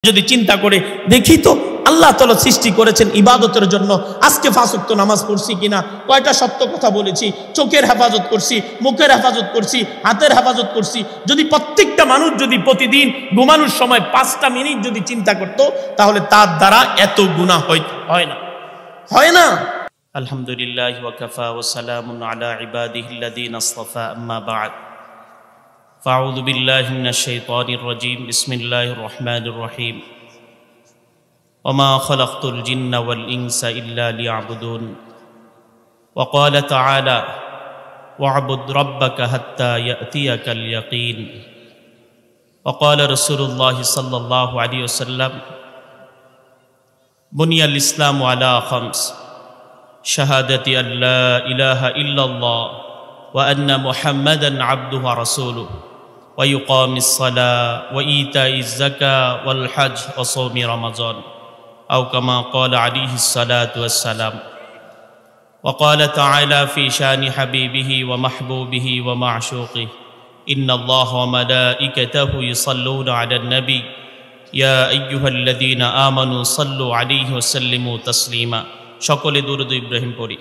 যদি চিন্তা করে দেখি তো আল্লাহ তাআলা সৃষ্টি করেছেন ইবাদতের জন্য। আজকে 5 ওয়াক্ত নামাজ পড়ছি কিনা, কয়টা সত্য কথা বলেছি, চোখের হেফাজত করছি, মুখের হেফাজত করছি, হাতের হেফাজত করছি। যদি প্রত্যেকটা মানুষ যদি প্রতিদিন ঘুমানোর সময় 5টা মিনিট যদি চিন্তা করত, তাহলে তার দ্বারা এত গুনাহ হয় না। আলহামদুলিল্লাহ ওয়া কাফা ওয়া সালামুন আলা ইবাদিহিল্লাযীনা আসতাফা, আম্মা বা'দ। ফাআউযু বিল্লাহি মিনাশ শাইতানির রাজীম। বিসমিল্লাহির রহমানির রহিম। ওমা খালাকতুল জিন্না ওয়াল ইনসা ইল্লা লিয়াবুদুন। ওয়া ক্বালা তাআলা ওয়া'বুদ রাব্বাকা হাত্তা ইয়াতিয়াকাল ইয়াকিন। ওয়া ক্বালা রাসূলুল্লাহি সাল্লাল্লাহু আলাইহি ওয়াসাল্লাম বুনিয়াল ইসলামু আলা খামস শাহাদাতি আল্লা ইলাহা ইল্লাল্লাহ ওয়া আন্না মুহাম্মাদান আবদুহু ওয়া রাসূলুহু ওয়া ইকামিস সালাহ ওয়া ইতাইজ যাকাহ ওয়াল হজ ওয়া সাওমি রমাযান আও কামা ক্বালা আলাইহিস সালাতু ওয়াস সালাম। ওয়া ক্বালা তাআলা ফি শানি হাবিবিহি ওয়া মাহবুবিহি ওয়া মা'শুকিহি ইন্নাল্লাহা ওয়া মালাইকাতাহু ইউসাল্লুনা আলান নবী ইয়া আইয়ুহাল্লাযীনা আমানু সাল্লু আলাইহি ওয়া সাল্লিমু তাসলিমা। সকলে দুরূদ ইব্রাহিম পড়ি।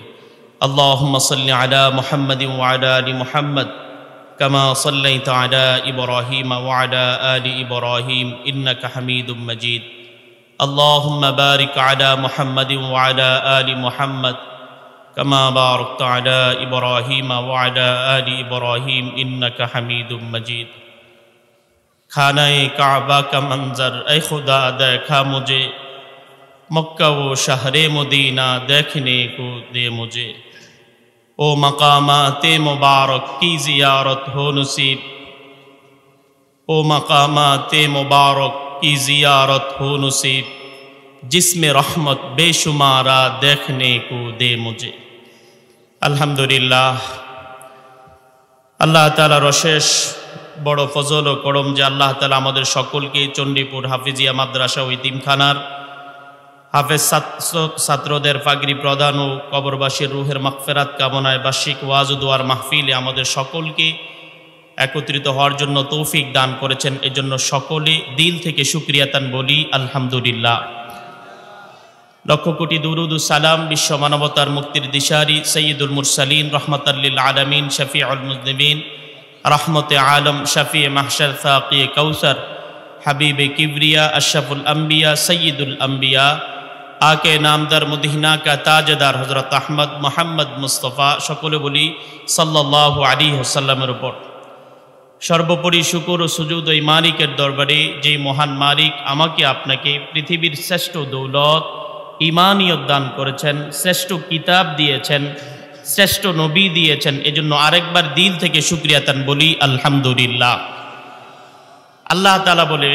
আল্লাহুম্মা সাল্লি আলা মুহাম্মাদিন ওয়া আলা আলি মুহাম্মাদ কামা সাল্লাইতা আলা ইব্রাহিম ওয়া আলা আলি ইব্রাহিম ইন্নাকা হামিদুম মাজিদ। আল্লাহুম্মা বারিক আলা মুহাম্মাদিন ওয়া আলা আলি মুহাম্মাদ কামা বারাকতা আলা ইব্রাহিম ওয়া আলা আলি ইব্রাহিম ইন্নাকা হামিদুম মাজিদ। खाना-ए काबा का मंजर ऐ खुदा देखा मुझे, मक्का वो शहरे मदीना देखने को दे मुझे। ओ मकामाते मुबारक की ज़ियारत हो नसीब, ओ मकामाते मुबारक की ज़ियारत हो नसीब, जिसमें रहमत बेशुमारा देखने को दे मुझे। अल्हम्दुलिल्लाह। अल्लाह ताला रशेष বড় ফজল ও করম যে আল্লাহ তাআলা আমাদের সকলকে চণ্ডীপুর হাফিজিয়া মাদ্রাসা ও ইতিমখানার হাফেজ ছাত্রদের পাগড়ি প্রদান ও কবরবাসীর রুহের মাগফিরাত কামনায় বার্ষিক ওয়াজ ও দোয়ার মাহফিলে আমাদের সকলকে একত্রিত হওয়ার জন্য তৌফিক দান করেছেন। এজন্য সকলে দিল থেকে শুকরিয়াতান বলি আলহামদুলিল্লাহ। লক্ষ কোটি দুরুদ ও সালাম বিশ্ব মানবতার মুক্তির দিশারি সৈয়দুল মুরসালিন রহমাতাল লিল আলামিন শফিউল মুজনিবিন रहमत आलम शफ़ी महशर साक़ी कौसर हबीब किबरिया अशरफुल अम्बिया सय्यदुल अम्बिया आके नामदार मदीना का ताजदार हज़रत अहमद मोहम्मद मुस्तफ़ा सकले बोली सल्लल्लाहु अलैहि वसल्लमेर उपर सर्वोपरि शुक्र और सुजूद ओई मालिकेर दरबारे जे महान मालिक आमाके आपनाके पृथिवीर श्रेष्ठ दौलत ईमानियत दान करेছেন, श्रेष्ठ किताब दिएছেন, শ্রেষ্ঠ নবী দিয়েছেন। এজন্য আরেকবার দিল থেকে শুকরিয়াতান বলি আলহামদুলিল্লাহ। আল্লাহ তাআলা বলে,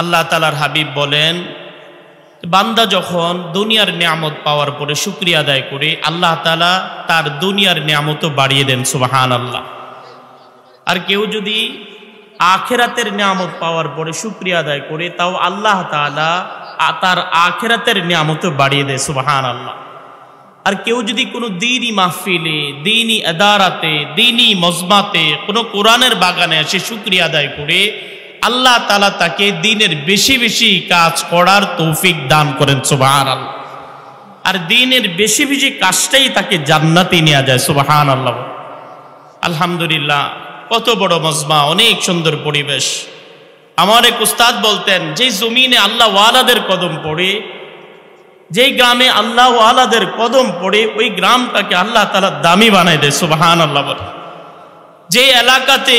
আল্লাহ তাআলার হাবিব বলেন, বান্দা যখন দুনিয়ার নিয়ামত পাওয়ার পরে শুকরিয়া আদায় করে আল্লাহ তাআলা তার দুনিয়ার নিয়ামতও বাড়িয়ে দেন। সুবহানাল্লাহ। আর কেউ যদি আখিরাতের নিয়ামত পাওয়ার পরে শুকরিয়া আদায় করে তাও আল্লাহ তাআলা তার আখিরাতের নিয়ামতও বাড়িয়ে দেয়। সুবহানাল্লাহ। আর কেউ যদি কোনো দ্বীনি মাহফিলে, দ্বীনি আদারাতে, দ্বীনি মজমাতে, কোনো কোরআনের বাগানে এসে শুকরিয়া আদায় করে আল্লাহ তাআলা তাকে দ্বীনের বেশি বেশি কাজ করার তৌফিক দান করেন। সুবহানাল্লাহ। আর দ্বীনের বেশি বেশি কাজটাই তাকে জান্নাতে নিয়ে যায়। সুবহানাল্লাহ। আলহামদুলিল্লাহ। কত বড় মজমা, অনেক সুন্দর পরিবেশ। আমার এক উস্তাদ বলতেন, যে জমিনে আল্লাহ ওয়ালাদের কদম পড়ে, যেই গ্রামে আল্লাহ ওয়ালাদের কদম পড়ে ওই গ্রামটাকে আল্লাহ তাআলা দামি বানায় দেয়। সুবহানাল্লাহ। যে এলাকাতে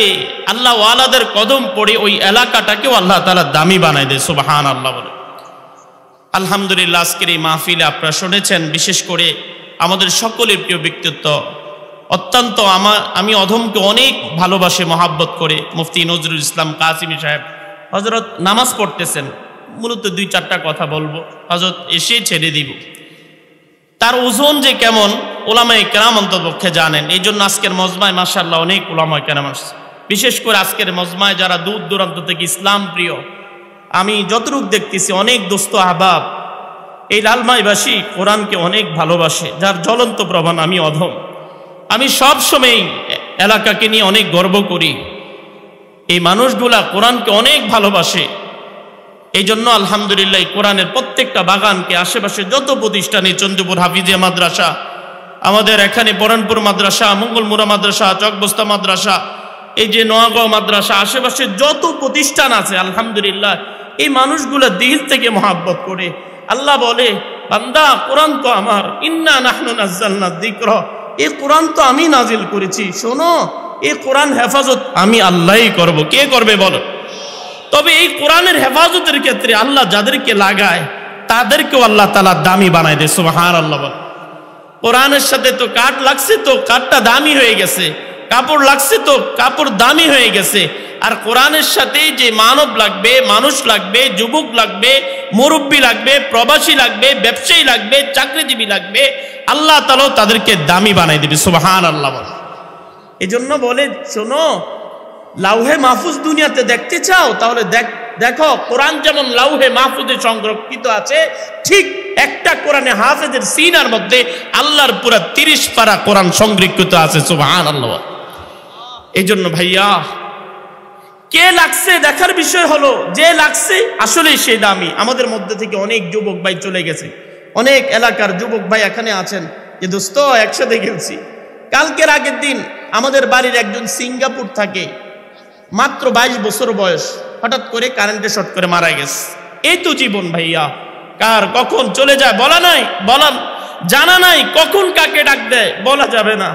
আল্লাহ ওয়ালাদের কদম পড়ে ওই এলাকাটাকেও আল্লাহ তাআলা দামি বানায় দেয়। সুবহানাল্লাহ। আলহামদুলিল্লাহ। আজকের এই মাহফিলে আপনারা শুনেছেন, বিশেষ করে আমাদের সকলের প্রিয় ব্যক্তিত্ব, অত্যন্ত আমি অধমকে অনেক ভালোবাসে, মহাব্বত করে মুফতি নজরুল ইসলাম কাসিমি সাহেব হযরত নামাজ পড়তেছেন। মূলত 2-4টা কথা বলবো, হযরত এসে ছেড়ে দিব। তার ওজন যে কেমন উলামায়ে কেরাম অন্ততপক্ষে জানেন। এই জন্য আজকের মজমায় মাশাআল্লাহ অনেক উলামায়ে কেরাম আসছে। বিশেষ করে আজকের মজমায় যারা দূর দূরান্ত থেকে ইসলাম প্রিয়, আমি যতটুকু দেখতেছি অনেক দোস্ত আহবাব এই লালমাইবাসী কোরআনকে অনেক ভালোবাসে, যার জ্বলন্ত প্রমাণ আমি অধম। আমি সব সময় এলাকাকে নিয়ে অনেক গর্ব করি। এই মানুষগুলা কোরআনকে অনেক ভালোবাসে। এই জন্য আলহামদুলিল্লাহ কোরআনের প্রত্যেকটা বাগানকে আশেপাশে যত প্রতিষ্ঠানে চন্দ্রপুর হাফিজিয়া মাদ্রাসা, আমাদের এখানে বরণপুর মাদ্রাসা, মঙ্গলমুড়া মাদ্রাসা, চকবস্তা মাদ্রাসা, এই যে নোয়াগাঁও মাদ্রাসা, আশেপাশে যত প্রতিষ্ঠান আছে আলহামদুলিল্লাহ এই মানুষগুলো দিল থেকে মহাব্বত করে। আল্লাহ বলে, বান্দা কোরআন তো আমার, ইন্না নাহনু নাযালনা যিকর, এই কোরআন তো আমি নাজিল করেছি, শোনো এই কোরআন হেফাজত আমি আল্লাহই করব। কে করবে বলো? তবে এই কোরআনের হেফাজতের ক্ষেত্রে আল্লাহ যাদেরকে লাগায় তাদেরকেও আল্লাহ তাআলা দামি বানায় দেয়। সুবহানাল্লাহ। কোরআনের সাথে তো কাঠ লাগছে, তো কাঠটা দামি হয়ে গেছে, কাপড় লাগছে তো কাপড় দামি হয়ে গেছে। আর কোরআনের সাথে যে মানব লাগবে, মানুষ লাগবে, যুবক লাগবে, মুরব্বী লাগবে, প্রবাসী লাগবে, ব্যবসায়ী লাগবে, চাকরিজীবী লাগবে, আল্লাহ তাআলা তাদেরকে দামি বানাই দেবে। সুবহানাল্লাহ। এই জন্য বলে, শোনো লাউহে মাহফুজ দুনিয়াতে দেখতে চাও, তাহলে দেখো কোরআন যেমন লাউহে মাহফুজে সংরক্ষিত আছে, ঠিক একটা কোরআনে হাফেজের সিনার মধ্যে আল্লাহর পুরা 30 পারা কোরআন সংরক্ষিত আছে। সুবহানাল্লাহ। এই জন্য ভাইয়া কে লাগছে দেখার বিষয় হলো, যে লাগছে আসলে সে দামি। আমাদের মধ্যে থেকে অনেক যুবক ভাই চলে গেছে, অনেক এলাকার যুবক ভাই এখানে আছেন যে দোস্ত একসাথে গেছি। কালকের আগের দিন আমাদের বাড়ির একজন সিঙ্গাপুর থাকে, মাত্র 22 বছর বয়স, হঠাৎ করে কারেন্টে শর্ট করে মারা গেছে। এই তো জীবন ভাইয়া, কার কখন চলে যায় বলা নাই, জানা নাই, কখন কাকে ডাক দেয় বলা যাবে না,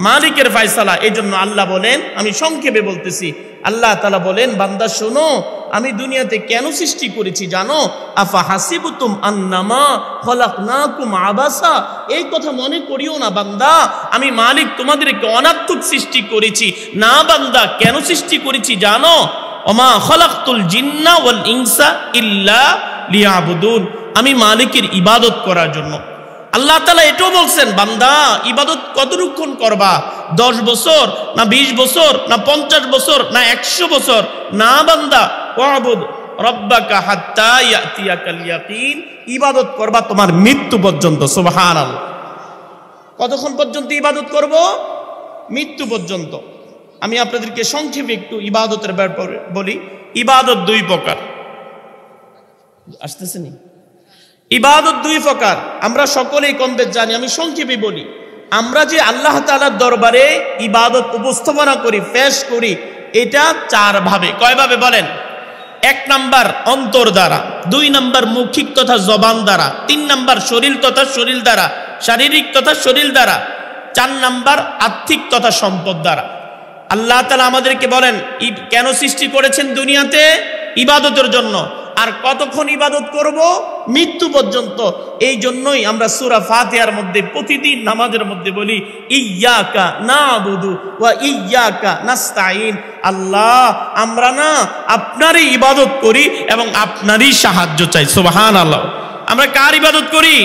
মালিকের ফয়সালা। এই জন্য আল্লাহ বলেন, আমি সংক্ষেপে বলতেছি, আল্লাহ তাআলা বলেন, বান্দা শোনো আমি দুনিয়াতে কেন সৃষ্টি করেছি জানো? আফা হাসিবতুম আন্নামা খলাকনাকুম আবাসা, এই কথা মনে করিও না বান্দা আমি মালিক তোমাদেরকে অনার্থক সৃষ্টি করেছি। না বান্দা, কেন সৃষ্টি করেছি জানো? ওমা খলাকতুল জিন্না ওয়াল ইনসা ইল্লা লিয়াবুদুন, আমি মালিকের ইবাদত করার জন্য। আল্লাহ তাআলা এটাও বলছেন, বান্দা ইবাদত কতক্ষণ করবা? 10 বছর না 20 বছর না 50 বছর না 100 বছর? না বান্দা, ওয়াবুদ রাব্বাকা হাত্তা ইয়াতিয়াকাল ইয়াকিন, ইবাদত করবা তোমার মৃত্যু পর্যন্ত। সুবহানাল্লাহ। কতক্ষণ পর্যন্ত ইবাদত করব? মৃত্যু পর্যন্ত। আমি আপনাদেরকে সংক্ষেপে একটু ইবাদতের ব্যাপারে বলি। ইবাদত 2 প্রকার। আসতেছে নি? ইবাদত 2 প্রকার, আমরা সকলেই কম বেশ জানি, আমি সংক্ষেপে বলি। আমরা যে আল্লাহ তাআলার দরবারে ইবাদত উপস্থাপনা করি, পেশ করি, এটা 4 ভাবে। কয় ভাবে বলেন? 1 নাম্বার অন্তর দ্বারা, 2 নাম্বার মৌখিক তথা জবান দ্বারা, 3 নাম্বার শরীর তথা শরীর দ্বারা, শারীরিক তথা শরীর দ্বারা, 4 নাম্বার আর্থিক তথা সম্পদ দ্বারা। আল্লাহ তাআলা আমাদেরকে বলেন কেন সৃষ্টি করেছেন দুনিয়াতে? ইবাদতের জন্য। আর কতক্ষণ ইবাদত করব? মৃত্যু পর্যন্ত। এই জন্যই আমরা সূরা ফাতিহার মধ্যে প্রতিদিন নামাজের মধ্যে বলি, ইয়্যাকা না'বুদু ওয়া ইয়্যাকা নাস্তাঈন, আল্লাহ আমরা না আপনারই ইবাদত করি এবং আপনারই সাহায্য চাই। সুবহানাল্লাহ। আমরা কার ইবাদত করি?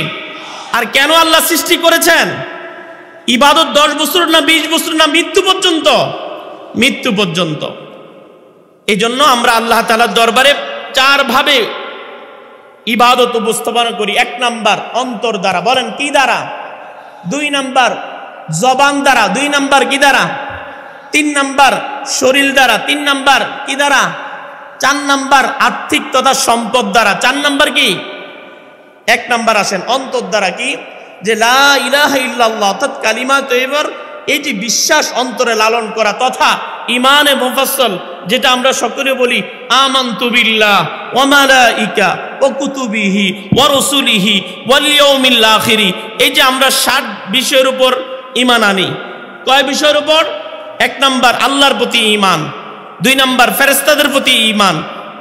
আর কেন আল্লাহ সৃষ্টি করেছেন? ইবাদত 10 বছর না 20 বছর না মৃত্যু পর্যন্ত? মৃত্যু পর্যন্ত। এই জন্য আমরা আল্লাহ তাআলার দরবারে 4 ভাবে ইবাদত উপস্থাপনা করি। 1 নাম্বার অন্তর দ্বারা, বলেন কি দ্বারা? 2 নাম্বার জবান দ্বারা, 2 নাম্বার কি দ্বারা? 3 নাম্বার শরীর দ্বারা, 3 নাম্বার কি দ্বারা? 4 নাম্বার আর্থিক তথা সম্পদ দ্বারা। 4 নাম্বার কি? 1 নাম্বার আসেন অন্তর দ্বারা, কি? যে লা ইলাহা ইল্লাল্লাহ অর্থাৎ কালিমা তয়্যিবার, এই যে বিশ্বাস অন্তরে লালন করা তথা ইমানে মুফাসসাল, যেটা আমরা সকলে বলি আমানতু বিল্লাহ ওয়া মালাইকা ওয়া কুতুবিহি ওয়া রাসূলিহি ওয়াল ইয়াউমিল আখির। এই যে আমরা 7 বিষয়ের উপর ঈমান আনি। কয় বিষয়ের উপর? 1 নাম্বার আল্লাহর প্রতি ঈমান, 2 নাম্বার ফেরেশতাদের প্রতি ঈমান,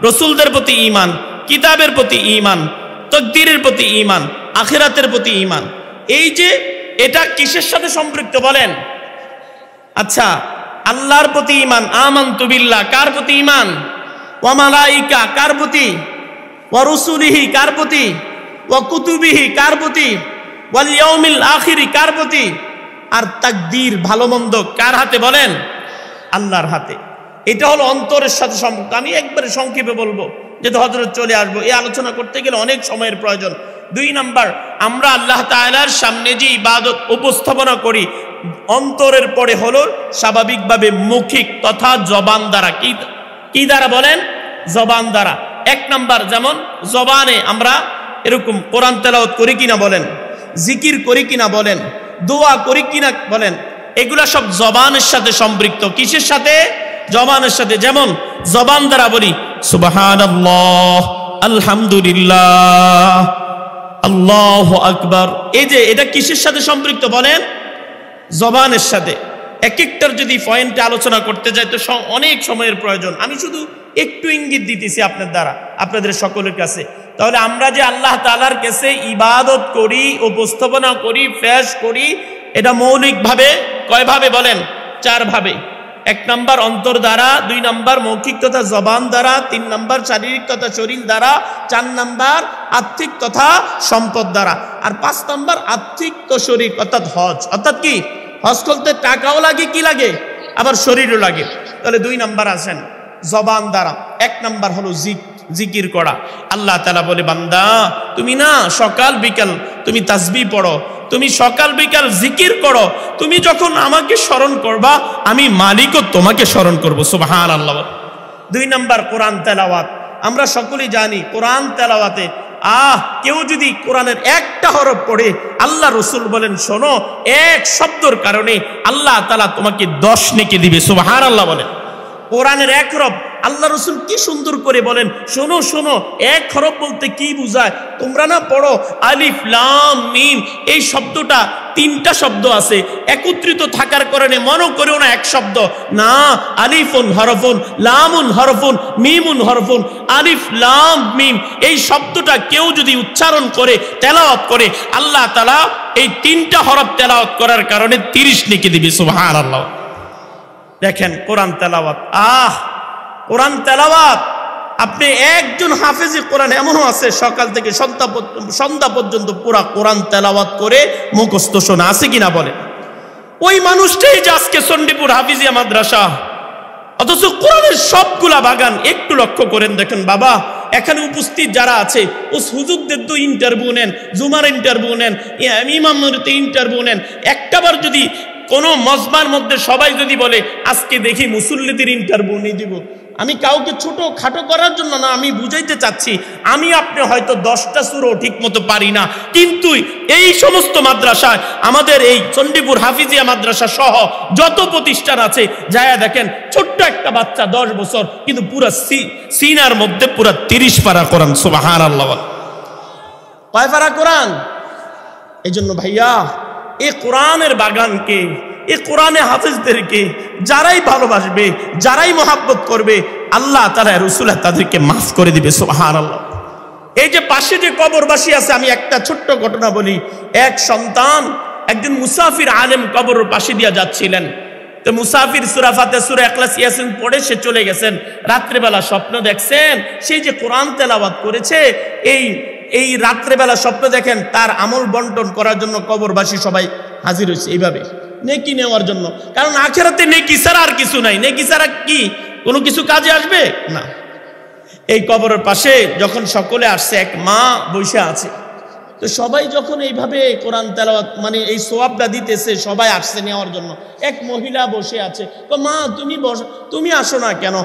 রাসূলদের প্রতি ঈমান, কিতাবের প্রতি ঈমান, তাকদীরের প্রতি ঈমান, আখিরাতের প্রতি ঈমান। এই যে এটা কিসের সাথে সম্পৃক্ত বলেন? আচ্ছা, আল্লাহর প্রতি ঈমান, আমানতু বিল্লাহ, কার প্রতি ঈমান? ওয়া মালাইকা, কার প্রতি? ওয়া রাসূলিহি, কার প্রতি? ওয়া কুতুবিহি, কার প্রতি? ওয়াল ইয়াউমিল আখির, কার প্রতি? আর তাকদীর, ভালো মন্দ কার হাতে বলেন? আল্লাহর হাতে। এটা হলো অন্তরের সাথে সম্পর্ক। আমি একবারে সংক্ষেপে বলবো, যেহেতু হযরত চলে আসবো, এই আলোচনা করতে গেলে অনেক সময়ের প্রয়োজন। 2 নাম্বার, আমরা আল্লাহ তাআলার সামনে যে ইবাদত উপস্থাপনা করি অন্তরের পরে হলো স্বাভাবিকভাবে মৌখিক তথা জবান দ্বারা। কি দ্বারা বলেন? জবান দ্বারা। এক নাম্বার, যেমন জবানে আমরা এরকম কোরআন তেলাওয়াত করি কিনা বলেন, জিকির করি কিনা বলেন, দোয়া করি কিনা বলেন, এগুলা সব জবানের সাথে সম্পৃক্ত। কিসের সাথে? জবানের সাথে। যেমন জবান দ্বারা বলি সুবহানাল্লাহ, আলহামদুলিল্লাহ, আল্লাহু আকবার। এই যে এটা কিসের সাথে সম্পৃক্ত বলেন? জবানের সাথে। এক একটার যদি পয়েন্টে আলোচনা করতে যাই তো অনেক সময়ের প্রয়োজন। আমি শুধু একটু ইঙ্গিত দিতেছি আপনার দ্বারা, আপনাদের সকলের কাছে। তাহলে আমরা যে আল্লাহ তাআলার কাছে ইবাদত করি, উপস্থাপনা করি, পেশ করি, এটা মৌলিকভাবে কয়ভাবে বলেন? 4 ভাবে। 1 নাম্বার অন্তর দ্বারা, 2 নাম্বার মৌখিক তথা জবান দ্বারা, 3 নাম্বার শারীরিক তথা শরীর দ্বারা, 4 নাম্বার আর্থিক তথা সম্পদ দ্বারা, আর 5 নাম্বার আর্থিক তো শরীর অর্থাৎ হজ। অর্থাৎ কি? হজ করতে টাকাও লাগে, কি লাগে, আবার শরীরও লাগে। তাহলে 2 নাম্বার আছেন জবান দ্বারা। 1 নাম্বার হলো জিকির করা। আল্লাহ তাআলা বলে, বান্দা তুমি না সকাল বিকাল তুমি তাসবিহ পড়ো, তুমি সকাল বিকাল জিকির করো, তুমি যখন আমাকে স্মরণ করবা আমি মালিকও তোমাকে স্মরণ করব। সুবহানাল্লাহ। 2 নাম্বার কোরআন তেলাওয়াত। আমরা সকলেই জানি কোরআন তেলাওয়াতে কেউ যদি কোরআনের একটা হরফ পড়ে, আল্লাহ রসুল বলেন শোনো, 1 শব্দর কারণে আল্লাহ তাআলা তোমাকে 10 নেকি দিবে। সুবহানাল্লাহ বলেন। কোরআনের 1 হরফ আল্লাহ রসুল কি সুন্দর করে বলেন, শোনো শোনো, 1 হরফ বলতে কি বুঝায়? তোমরা না পড়ো আলিফ লাম মিম, এই শব্দটা 3টা শব্দ আছে, একত্রিত থাকার কারণে মনে করেও না 1 শব্দ না। আলিফুন হরফুন, লামুন হরফুন, মিমুন হরফুন, আলিফ লাম মিম, এই শব্দটা কেউ যদি উচ্চারণ করে তেলাওয়াত করে, আল্লাহ তাআলা এই 3টা হরফ তেলাওয়াত করার কারণে 30 নেকি দিবে। সুবহানাল্লাহ। দেখেন কোরআন তেলাওয়াত, কোরআন তেলাওয়াত। আপনি একজন হাফেজে কোরআন এমনও আছে সকাল থেকে সন্ধ্যা পর্যন্ত পুরা কোরআন তেলাওয়াত করে মুখস্থ শোনা, আছে কিনা বলে? ওই মানুষটাই যে আজকে চণ্ডীপুর হাফিজিয়া মাদ্রাসা, অথচ কোরআনের সবগুলা বাগান। একটু লক্ষ্য করেন, দেখেন বাবা, এখানে উপস্থিত যারা আছে ও হুজুরদের তো ইন্টারভিউ নেন, জুমার ইন্টারভিউ নেন, ইমামের ইন্টারভিউ নেন। একটাবার যদি কোনো মজমার মধ্যে সবাই যদি বলে আজকে দেখি মুসল্লিদের ইন্টারভিউ নিয়ে দিব, আমি কাউকে ছোট খাটো করার জন্য না, আমি বুঝাইতে চাচ্ছি, আমি আপনি হয়তো 10টা সূরা ঠিক মতো পারি না, কিন্তু এই সমস্ত মাদ্রাসায়, আমাদের এই চণ্ডীপুর হাফিজিয়া মাদ্রাসা সহ যত প্রতিষ্ঠান আছে, যায়া দেখেন ছোট্ট একটা বাচ্চা 10 বছর, কিন্তু পুরা সিনার মধ্যে পুরা 30 পারা কোরআন। সুবহানাল্লাহ। কয় পারা কোরআন? এই জন্য ভাইয়া, এই কোরআনের বাগানকে, এই কোরআনে হাফেজদেরকে যারাই ভালোবাসবে, যারাই মহাব্বত করবে, আল্লাহ তাআলা রাসূল তাদেরকে মাফ করে দিবে। সুবহানাল্লাহ। এই যে পাশে যে কবরবাসী আছে, আমি একটা ছোট্ট ঘটনা বলি। এক সন্তান, একজন মুসাফির আলেম কবরের পাশে দিয়া যাচ্ছিলেন। তো মুসাফির সূরা ফাতিহা, সূরা ইখলাস, ইয়াসিন পড়ে সে চলে গেছেন। রাত্রেবেলা স্বপ্ন দেখছেন, সেই যে কোরআন তেলাওয়াত করেছে, এই রাত্রেবেলা স্বপ্ন দেখেন তার আমল বন্টন করার জন্য কবরবাসী সবাই হাজির হয়েছে, এইভাবে নেকি নেওয়ার জন্য। কারণ আখিরাতে নেকি ছাড়া আর কিছু নাই। নেকি ছাড়া কি কোনো কিছু কাজে আসবে না। এই কবরের পাশে যখন সকলে আসছে, এক মা বসে আছে। তো সবাই যখন এইভাবে কোরআন তেলাওয়াত মানে এই সওয়াবটা দিতেছে, সবাই আসছে নেওয়ার জন্য। এক মহিলা বসে আছে, মা তুমি আসো না কেন?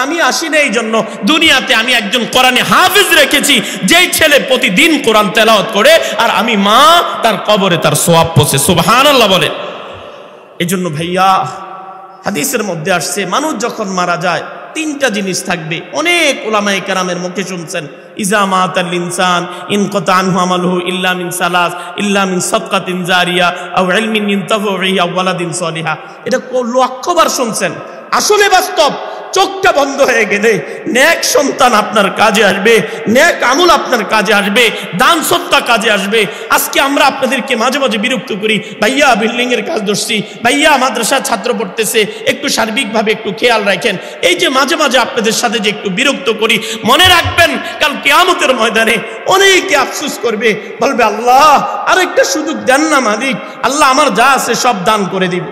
আমি আসি না এই জন্য, দুনিয়াতে আমি একজন কোরআনে হাফেজ রেখেছি, যেই ছেলে প্রতিদিন কোরআন তেলাওয়াত করে, আর আমি মা তার কবরে তার সওয়াব পৌঁছে। সুবহানাল্লাহ বলে। এই জন্য ভাইয়া, হাদিসের মধ্যে আসছে মানুষ যখন মারা যায় 3টা জিনিস থাকবে। অনেক উলামায়ে কেরামের মুখে শুনছেন, ইজা মাতাল ইনসান ইনকাতা আনহু আমালুহু ইল্লা মিন সালাস ইল্লা মিন সাদকাতিন জারিয়া আও ইলমিন ইনতাফাউ বিহি আও ওয়ালাদিন সলিহা। এটা লক্ষবার শুনছেন। আসলে বাস্তব। চোখটা বন্ধ হয়ে গেলে নেক সন্তান আপনার কাজে আসবে, নেক আমল আপনার কাজে আসবে, দান সদকা কাজে আসবে। আজকে আমরা আপনাদেরকে মাঝে মাঝে বিরক্ত করি, ভাইয়া বিল্ডিং এর কাজ ধরছি, ভাইয়া মাদ্রাসা ছাত্র পড়তেছে, একটু সার্বিকভাবে একটু খেয়াল রাখেন। এই যে মাঝে মাঝে আপনাদের সাথে যে একটু বিরক্ত করি, মনে রাখবেন কাল কিয়ামতের ময়দানে অনেকে আফসোস করবে, বলবে আল্লাহ আরেকটা সুযোগ দেন না মালিক, আল্লাহ আমার যা আছে সব দান করে দিব।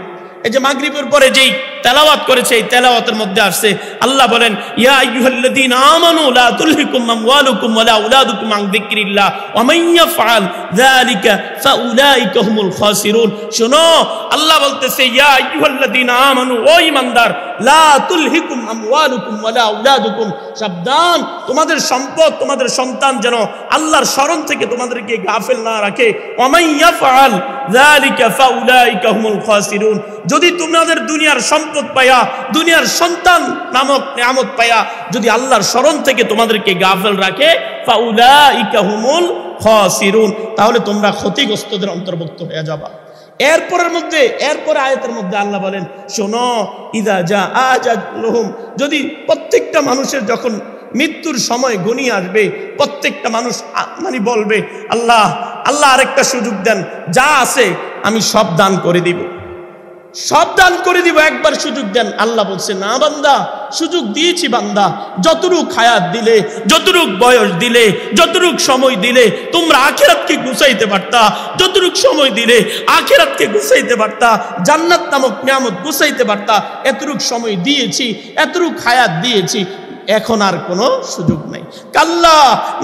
এই যে মাগরিবের পরে যেই তেলাওয়াত করেছে, এই তেলাওয়াতের মধ্যে আসছে আল্লাহ বলেন ইয়া আইয়ুহাল্লাযীনা আমানু লা তুলহিকুম আমওয়ালুকুম ওয়ালা আওলাদুকুম আন যিকরিল্লাহ ওয়া মান ইয়াফআল যালিকা ফাউলাইকা হুমুল খাসিরুন। শোনো, আল্লাহ বলতেছে ইয়া আইয়ুহাল্লাযীনা আমানু, ও ঈমানদার, লা তুলহিকুম আমওয়ালুকুম ওয়ালা আওলাদুকুম, সাবধান, তোমাদের সম্পদ, তোমাদের সন্তান যেন আল্লাহর স্মরণ থেকে তোমাদেরকে গাফেল না রাখে। ওয়া মান ইয়াফআল যালিকা ফাউলাইকা হুমুল খাসিরুন, যদি তোমাদের দুনিয়ার সম্পদ পায়া, দুনিয়ার সন্তান নামক নিয়ামত পায়া যদি আল্লাহর স্মরণ থেকে তোমাদেরকে গাফেল রাখে, ফাউলাইকা হুমুল খাসিরুন, তাহলে তোমরা ক্ষতিগ্রস্তদের অন্তর্ভুক্ত হয়ে যাবা। এরপরে আয়াতের মধ্যে আল্লাহ বলেন শোনো, ইযা জা আজালুহুম, যদি প্রত্যেকটা মানুষের যখন মৃত্যুর সময় ঘনিয়ে আসবে, প্রত্যেকটা মানুষ মানে বলবে আল্লাহ আল্লাহ আরেকটা সুযোগ দেন, যা আছে আমি সব দান করে দিব, সব দান করে দিব, একবার সুযোগ দেন। আল্লাহ বলছে না বান্দা, সুযোগ দিয়েছি বান্দা, যতটুক হায়াত দিলে, যতটুক বয়স দিলে, যতটুক সময় দিলে তোমরা আখিরাতকে গুছাইতে পারতা, যতটুক সময় দিলে আখিরাতকে গুছাইতে পারতা, জান্নাত নামক নিয়ামত গুছাইতে পারতা, এতটুক সময় দিয়েছি, এতটুক হায়াত দিয়েছি, এখন আর কোনো সুযোগ নাই। কাল্লা,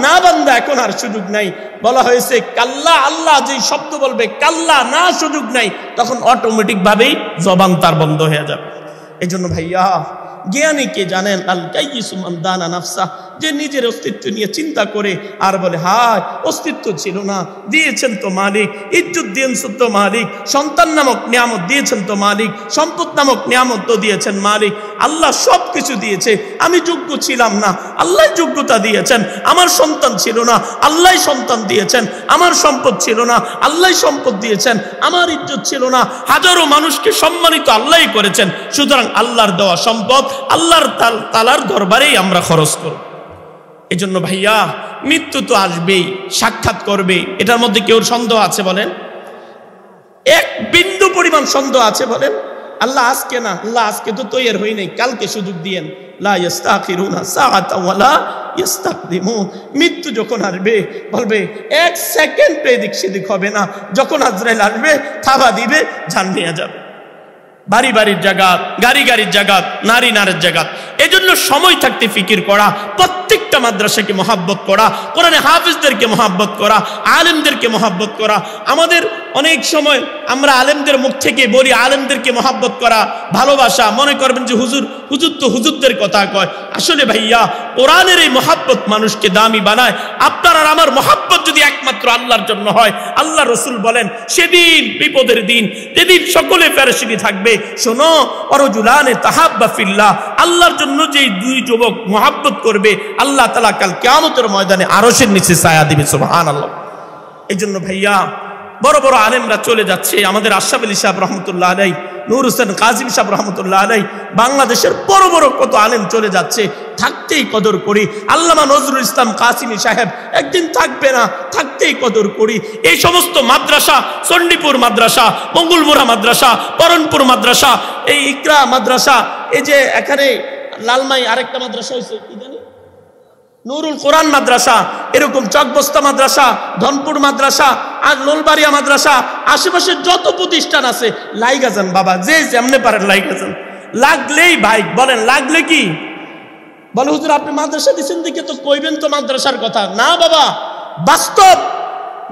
না বান্দা, এখন আর সুযোগ নাই। বলা হয়েছে কাল্লা, আল্লাহ যে শব্দ বলবে কাল্লা, না সুযোগ নাই, তখন অটোমেটিক ভাবেই জবান তার বন্ধ হয়ে যাবে। এই জন্য ভাইয়া, জ্ঞানী কে জানেন? আল কাইয়িসু মান দানা নাফসা, যে নিজের অস্তিত্ব নিয়ে চিন্তা করে আর বলে হায় অস্তিত্ব ছিল না, দিয়েছেন তো মালিক, ইজ্জত দিয়েছেন তো মালিক, সন্তান নামক নিয়ামত দিয়েছেন তো মালিক, সম্পদ নামক নিয়ামত তো দিয়েছেন মালিক, আল্লাহ সব কিছু দিয়েছে, আমি যোগ্য ছিলাম না, আল্লাহ যোগ্যতা দিয়েছেন, আমার সন্তান ছিল না, আল্লাহ সন্তান দিয়েছেন, আমার সম্পদ ছিল না, আল্লাহ সম্পদ দিয়েছেন, আমার ইজ্জত ছিল না, হাজারো মানুষকে সম্মানিত আল্লাহ করেছেন, সুতরাং আল্লাহর দেওয়া সম্পদ আল্লাহর তাআলার দরবারেই আমরা খরচ করব। এই জন্য ভাইয়া, মৃত্যু তো আসবেই, সাক্ষাৎ করবে, এটার মধ্যে কেউ সন্দেহ আছে বলেন? এক বিন্দু পরিমাণ সন্দেহ আছে বলেন? আল্লাহ আজকে না, আল্লাহ আজকে তো তৈরি হই নাই, কালকে সুযোগ দিয়েন। লা ইস্তাখিরুনা সাআতাও ওয়ালা ইস্তাকদিমুন, মৃত্যু যখন আসবে বলবে এক সেকেন্ড এদিক সেদিক হবে না, যখন আজরাইল আসবে থাবা দিবে, জান নিয়ে যাবে। বাড়ি বাড়ির জাগাত, গাড়ি গাড়ির জাগাত, নারী নারীর জাগাত। এই জন্য সময় থাকতে ফিকির করা, প্রত্যেকটা মাদ্রাসাকে মহাব্বত করা, কোরআনে হাফিজদেরকে মহাব্বত করা, আলেমদেরকে মহাব্বত করা। আমাদের অনেক সময় আমরা আলেমদের মুখ থেকে বলি আলেমদেরকে মহাব্বত করা, ভালোবাসা, মনে করবেন যে হুজুর তো হুজুরদের কথা কয়। আসলে ভাইয়া, কোরআনের এই মহাব্বত মানুষকে দামি বানায়। আপনার আর আমার মহাব্বত যদি একমাত্র আল্লাহর জন্য হয়, আল্লাহ রসুল বলেন সেদিন বিপদের দিন, যেদিন সকলে পেরেশানি থাকবে, শোনো, অরজুলানে তাহাব্বা ফিল্লাহ, আল্লাহর জন্য যে দুই যুবক মহাব্বত করবে, আল্লাহ তাআলা কাল কিয়ামতের ময়দানে আরশের নিচে ছায়া দিবে। সুবহানাল্লাহ। এই জন্য ভাইয়া, বড় বড় আলেমরা চলে যাচ্ছে। আমাদের আশরাফ আলী সাহেব রহমতুল্লাহ আলাই, নূর হোসেন কাজিম সাহেব রহমতুল্লাহ আলাই, বাংলাদেশের বড় বড় কত আলেম চলে যাচ্ছে, থাকতেই কদর করি। আল্লামা নজরুল ইসলাম কাসিমি সাহেব একদিন থাকবে না, থাকতেই কদর করি। এই সমস্ত মাদ্রাসা, চণ্ডীপুর মাদ্রাসা, মঙ্গলমুড়া মাদ্রাসা, পরনপুর মাদ্রাসা, এই ইকরা মাদ্রাসা, এই যে এখানে লালমাই আরেকটা মাদ্রাসা হয়েছে কি জানি, নুরুল কোরআন মাদ্রাসা, এরকম চকবস্তা মাদ্রাসা, ধনপুর মাদ্রাসা, আর লোলবাড়িয়া মাদ্রাসা, আশেপাশের যত প্রতিষ্ঠান আছে, লাইগা যান বাবা, যে যেমনে পারেন লাইগা যান। লাগলেই ভাই বলেন, লাগলে কি বলে হুজুর আপনি মাদ্রাসা দিচ্ছেন দিকে তো কইবেন তো মাদ্রাসার কথা না বাবা, বাস্তব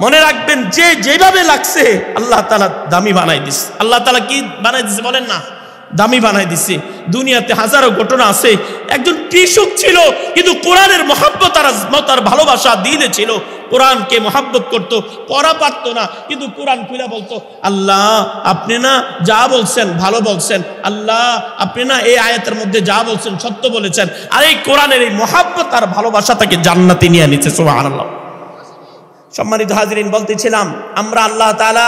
মনে রাখবেন, যে যেভাবে লাগছে আল্লাহ তাআলা দামি বানাই দিছে। আল্লাহ তাআলা কি বানাই দিছে বলেন না? দামি বানাই দিছে। দুনিয়াতে হাজারো ঘটনা আছে, একজন কৃষক ছিল কিন্তু কোরআনের মহব্বত আর ভালোবাসা দিলে ছিল, কোরআনকে মহব্বত করত, পড়া পারতো না কিন্তু কোরআন খুলে বলতো আল্লাহ আপনি না যা বলছেন ভালো বলছেন, আল্লাহ আপনি না এই আয়াতের মধ্যে যা বলছেন সত্য বলেছেন। আর এই কোরআনের এই মহব্বত আর ভালোবাসা তাকে জান্নাতে নিয়ে নিচ্ছে। সুবহানাল্লাহ। সম্মানিত হাজিরিন, বলতেছিলাম আমরা আল্লাহ তাআলা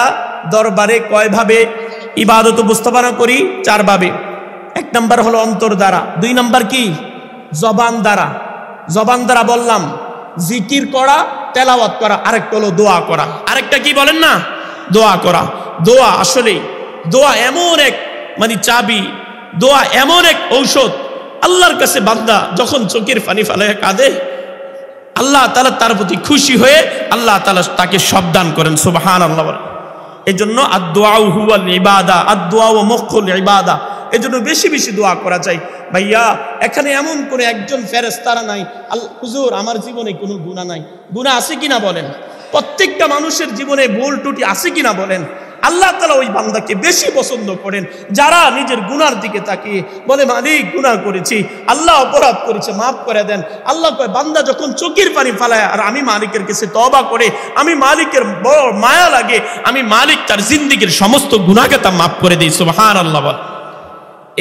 দরবারে কয়ভাবে ইবাদত উপস্থাপনা করি? 4 ভাবে। 1 নাম্বার হলো অন্তর দ্বারা, 2 নাম্বার কি? জবান দ্বারা। জবান দ্বারা বললাম জিকির করা, তেলাওয়াত করা, আরেকটা হলো দোয়া করা, আরেকটা কি বলেন না? দোয়া করা। দোয়া আসলে দোয়া এমন এক মানে চাবি, দোয়া এমন এক ঔষধ। আল্লাহর কাছে বান্দা যখন চোখের পানি ফেলে কাঁদে, আল্লাহ তাআলা তার প্রতি খুশি হয়ে আল্লাহ তাআলা তাকে সব দান করেন। সুবহানাল্লাহ। এই জন্য আদ-দুআউ হুয়াল ইবাদা, আদ-দুআউ মুখুল ইবাদা। এজন্য বেশি বেশি দোয়া করা চাই। ভাইয়া এখানে এমন করে একজন ফেরেশতারা নাই হুজুর আমার জীবনে কোনো গুনাহ নাই, গুনাহ আছে কিনা বলেন? প্রত্যেকটা মানুষের জীবনে ভুল ত্রুটি আছে কিনা বলেন? আল্লাহ তাআলা ওই বান্দাকে বেশি পছন্দ করেন যারা নিজের গুনার দিকে তাকিয়ে বলে মালিক গুনাহ করেছি, আল্লাহ অপরাধ করেছে, মাফ করে দেন। আল্লাহ কয় বান্দা যখন চোখের পানি ফালায় আর আমি মালিকের কাছে তওবা করে, আমি মালিকের বড় মায়া লাগে, আমি মালিক তার জিন্দেগীর সমস্ত গুনাহকে তা মাফ করে দিই। সুবহানাল্লাহ।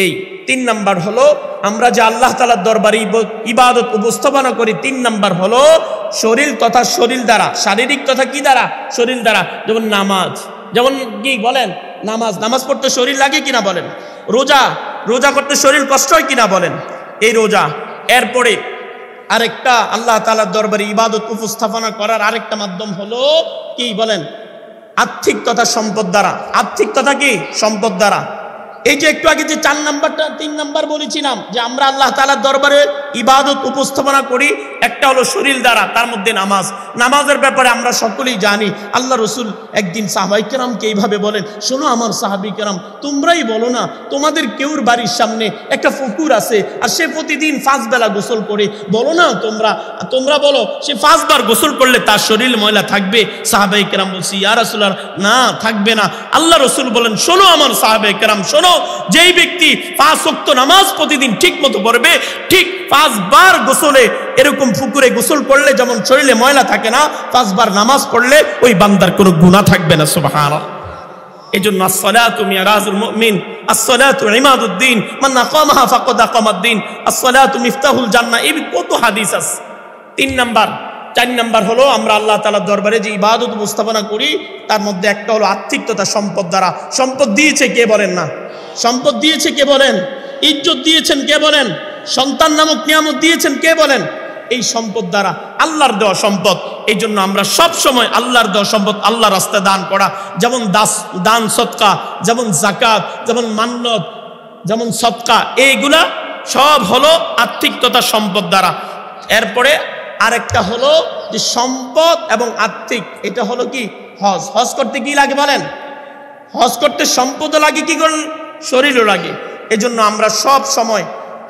এই 3 নাম্বার হলো আমরা যে আল্লাহ তাআলার দরবারে ইবাদত উপস্থাপনা করি, 3 নাম্বার হলো শরীর তথা শরীর দ্বারা, শারীরিক তথা কি দ্বারা? শরীর দ্বারা। যেমন নামাজ, যেমন কি বলেন? নামাজ পড়তে শরীর লাগে কিনা বলেন? রোজা করতে শরীর কষ্ট হয় কিনা বলেন? এই রোজা। এরপরে আরেকটা আল্লাহ তাআলার দরবারে ইবাদত উপস্থাপনা করার আরেকটা মাধ্যম হলো কি বলেন? আর্থিক তথা সম্পদ দ্বারা। আর্থিক তথা কি? সম্পদ দ্বারা। এই যে একটু আগে যে 4 নাম্বারটা 3 নাম্বার বলেছিলাম যে আমরা আল্লাহ তাআলার দরবারে ইবাদত উপস্থাপনা করি, একটা হলো শরীর দ্বারা, তার মধ্যে নামাজ। নামাজের ব্যাপারে আমরা সকলেই জানি আল্লাহ রসুল একদিন সাহাবায়ে কেরামকে এইভাবে বলেন, শোনো আমার সাহাবী কেরাম, তোমরাই বলো না তোমাদের কেউর বাড়ির সামনে একটা পুকুর আছে আর সে প্রতিদিন 5 বেলা গোসল করে, বলো না তোমরা বলো সে 5 বার গোসল করলে তার শরীর ময়লা থাকবে? সাহাবায়ে কেরাম বলছি ইয়া রাসূলুল্লাহ না থাকবে না। আল্লাহ রসুল বলেন শোনো আমার সাহাবায়ে কেরাম, শোনো, যেই ব্যক্তি 5 ওয়াক্ত নামাজ প্রতিদিন ঠিক মতো পড়বে, ঠিক 5 বার গোসলে এরকম পুকুরে গোসল করলে যেমন শরীরে ময়লা থাকে না, 5 বার নামাজ পড়লে ওই বান্দার কোনো গুনাহ থাকবে না। সুবহানাল্লাহ। এজন্য আসসালাতু মিরাজুল মুমিন, আসসালাতু ইমাদুদ্দিন, মান আকামাহা ফাকাদ আকামাদ্দিন, আসসালাতু মিফতাহুল জান্নাহ। এই কত হাদিস আছে। 3 নাম্বার। 4 নাম্বার হলো আমরা আল্লাহ তাআলার দরবারে যে ইবাদত উপস্থাপনা করি তার মধ্যে একটা হলো আর্থিক তথা সম্পদ দ্বারা। সম্পদ দিয়েছে কে বলেন না? সম্পদ দিয়েছে কে বলেন? ইজ্জত দিয়েছেন কে বলেন? সন্তান নামক নিয়ামত দিয়েছেন কে বলেন? এই সম্পদ দ্বারা, আল্লাহর দেওয়া সম্পদ। এই জন্য আমরা সব সময় আল্লাহর দেওয়া সম্পদ আল্লাহর রাস্তায় দান করা, যেমন দান সদকা, যেমন যাকাত, যেমন মান্নত, যেমন সদকা, এইগুলা সব হলো আর্থিক তথা সম্পদ দ্বারা। এরপরে আরেকটা হলো যে সম্পদ এবং আর্থিক, এটা হলো কি? হজ। হজ করতে কি লাগে বলেন? হজ করতে সম্পদও লাগে, কি করেন? শরীরও লাগে। এজন্য আমরা সব সময়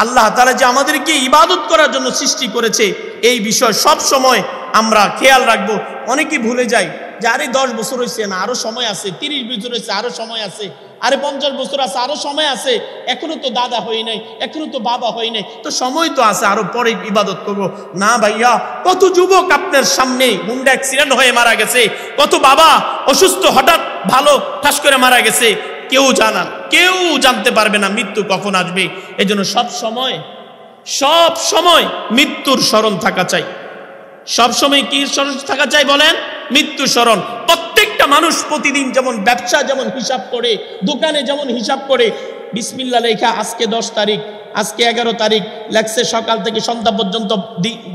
আল্লাহ তাআলা যে আমাদেরকে ইবাদত করার জন্য সৃষ্টি করেছে এই বিষয় সব সময় আমরা খেয়াল রাখবো। অনেকেই ভুলে যায় যে আরে 10 বছর হয়েছে না, আরো সময় আছে, 30 বছর হয়েছে আরো সময় আছে, আরে 50 বছর আছে আরো সময় আছে, এখনো তো দাদা হই নাই, এখনো তো বাবা হই নাই, তো সময় তো আছে, আরো পরে ইবাদত করব। না ভাইয়া, কত যুবক আপনার সামনে হুন্ডা অ্যাক্সিডেন্ট হয়ে মারা গেছে, কত বাবা অসুস্থ হঠাৎ ভালো ঠাস করে মারা গেছে, কেউ জানতে পারবে না মৃত্যু কখন আসবে। এজন্য সব সময় মৃত্যুর স্মরণ থাকা চাই। সব সময় কি স্মরণ থাকা চাই বলেন? মৃত্যু স্মরণ। প্রত্যেকটা মানুষ প্রতিদিন যেমন ব্যবসা যেমন হিসাব করে, দোকানে যেমন হিসাব করে, বিসমিল্লাহ লেখা আজকে 10 তারিখ, আজকে 11 তারিখ লেখছে, সকাল থেকে সন্ধ্যা পর্যন্ত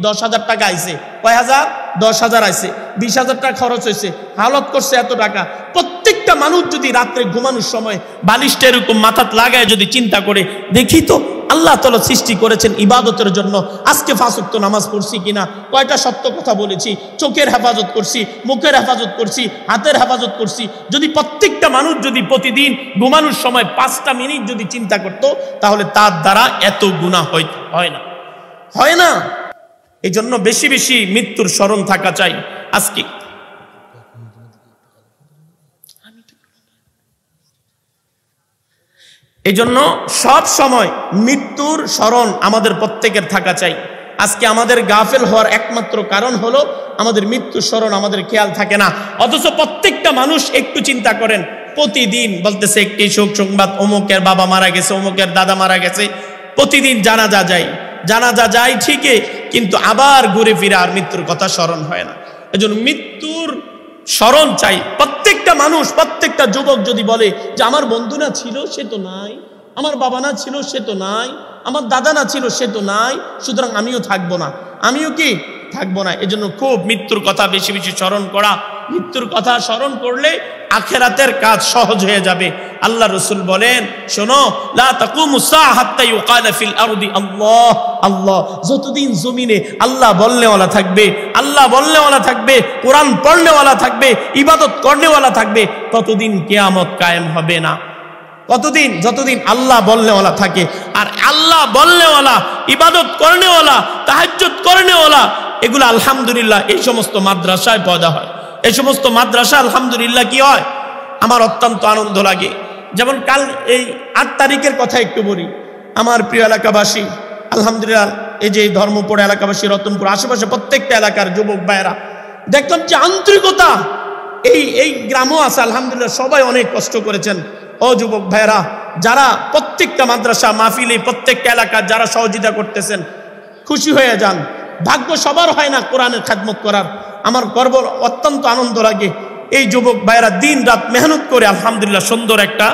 10,000 টাকা আইছে। কয় হাজার? 10,000 আইছে। 20,000 টাকা খরচ হয়েছে, হালত করছে এত টাকা। প্রত্যেকটা মানুষ যদি রাত্রে ঘুমানোর সময় বালিশটা এরকম মাথাত লাগায় যদি চিন্তা করে, দেখি তো আল্লাহ তাআলা সৃষ্টি করেছেন ইবাদতের জন্য, আজকে 5 ওয়াক্ত নামাজ পড়ছি কিনা, কয়টা সত্য কথা বলেছি, চোখের হেফাজত করছি, মুখের হেফাজত করছি, হাতের হেফাজত করছি। যদি প্রত্যেকটা মানুষ যদি প্রতিদিন ঘুমানোর সময় 5টা মিনিট যদি চিন্তা করত, তাহলে তার দ্বারা এত গুনাহ হয় না। এই জন্য বেশি বেশি মৃত্যুর স্মরণ থাকা চাই। আজকে এই জন্য সব সময় মৃত্যুর স্মরণ আমাদের প্রত্যেকের থাকা চাই। আজকে আমাদের গাফেল হওয়ার একমাত্র কারণ হলো আমাদের মৃত্যুর স্মরণ আমাদের খেয়াল থাকে না। অথচ প্রত্যেকটা মানুষ একটু চিন্তা করেন, প্রতিদিন বলতেছে একটি শোক সংবাদ, অমুকের বাবা মারা গেছে, অমুকের দাদা মারা গেছে, প্রতিদিন জানাজা যায় ঠিকই, কিন্তু আবার ঘুরে ফিরে আর মৃত্যুর কথা স্মরণ হয় না। এজন্য মৃত্যুর স্মরণ চাই। প্রত্যেকটা মানুষ, প্রত্যেকটা যুবক যদি বলে যে আমার বন্ধু না ছিল সে তো নাই, আমার বাবা না ছিল সে তো নাই, আমার দাদা না ছিল সে তো নাই, সুতরাং আমিও থাকবো না। এজন্য খুব মৃত্যুর কথা বেশি বেশি স্মরণ করা। মৃত্যুর কথা স্মরণ করলে আখিরাতের কাজ সহজ হয়ে যাবে। আল্লাহ রাসূল বলেন, শোনো, লা তাকুমুস সাআ হাত্তা ইউকালা ফিল আরদি আল্লাহ আল্লাহ। যতদিন জমিনে আল্লাহ বলনেওয়ালা থাকবে, কোরআন পড়নেওয়ালা থাকবে, ইবাদত করনেওয়ালা থাকবে, ততদিন কিয়ামত কায়েম হবে না। কতদিন? যতদিন আল্লাহ বলনেওয়ালা থাকে। আর আল্লাহ বলনেওয়ালা, ইবাদত করনেওয়ালা, তাহাজ্জুদ করনেওয়ালা, এগুলো আলহামদুলিল্লাহ এই সমস্ত মাদ্রাসায় পয়দা হয়। এই সমস্ত মাদ্রাসা আলহামদুলিল্লাহ কি হয়, আমার অত্যন্ত আনন্দ লাগে। যেমন কাল এই 8 তারিখের কথা একটু বলি। আমার প্রিয় এলাকাবাসী, আলহামদুলিল্লাহ এই যে ধর্মপুর এলাকাবাসী, রতনপুর আশেপাশে প্রত্যেকটা এলাকার যুবক ভাইয়েরা দেখলাম যে আন্তরিকতা, এই গ্রামও আছে আলহামদুলিল্লাহ, সবাই অনেক কষ্ট করেছেন। ও যুবক ভাইয়েরা, যারা প্রত্যেকটা মাদ্রাসা মাহফিলে প্রত্যেকটা এলাকার যারা সহযোগিতা করতেছেন, খুশি হয়ে যান। ভাগ্য সবার হয় না কোরআনের খেদমত করার। আমার গর্ব, অত্যন্ত আনন্দ লাগে। এই যুবক ভাইয়েরা দিন রাত মেহনত করে আলহামদুলিল্লাহ সুন্দর একটা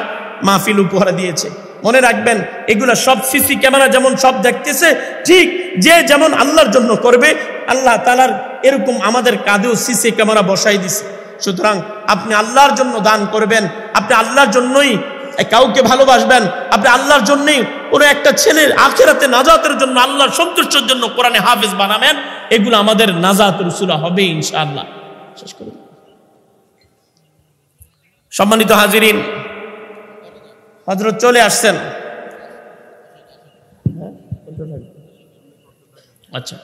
মাহফিল উপহার দিয়েছে। মনে রাখবেন, এগুলা সব সিসি ক্যামেরা যেমন সব দেখতেছে, ঠিক যে যেমন আল্লাহর জন্য করবে, আল্লাহ তাআলার এরকম আমাদের কাঁধেও সিসি ক্যামেরা বসাই দিছে। সুতরাং আপনি আল্লাহর জন্য দান করবেন, আপনি আল্লাহর জন্যই কাউকে ভালোবাসবেন, আপনি আল্লাহর জন্যই কোনো একটা ছেলের আখিরাতে নাজাতের জন্য, আল্লাহর সন্তুষ্টির জন্য কোরআনে হাফেজ বানাবেন। এগুলো আমাদের নাজাতের উসুলা হবে ইনশাআল্লাহ। শেষ করি। সম্মানিত হাজিরিন, হযরত চলে আসছেন। আচ্ছা,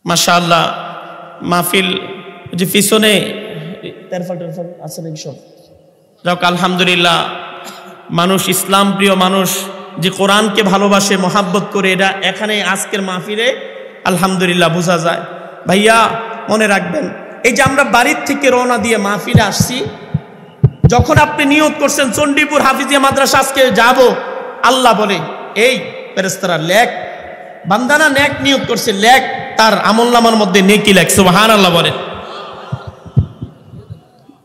মাশাআল্লাহ, মাহফিল যে পিছনে আছে নাকি সব যাক, আলহামদুলিল্লাহ, মানুষ, ইসলাম প্রিয় মানুষ যে কোরআনকে ভালোবাসে, মহাব্বত করে, এটা এখানে আজকের মাহফিলে আলহামদুলিল্লাহ বোঝা যায়। ভাইয়া মনে রাখবেন, এই যে আমরা বাড়ির থেকে রওনা দিয়ে মাহফিলে আসছি, যখন আপনি নিয়ত করছেন চণ্ডীপুর হাফিজিয়া মাদ্রাসা আজকে যাব, আল্লাহ বলে এই ফেরেশতারা লেখ, বান্দানা নেক নিয়ত করছে, লেখ, তার আমলনামার মধ্যে নেকি লেখ। সুবহানাল্লাহ বলেন।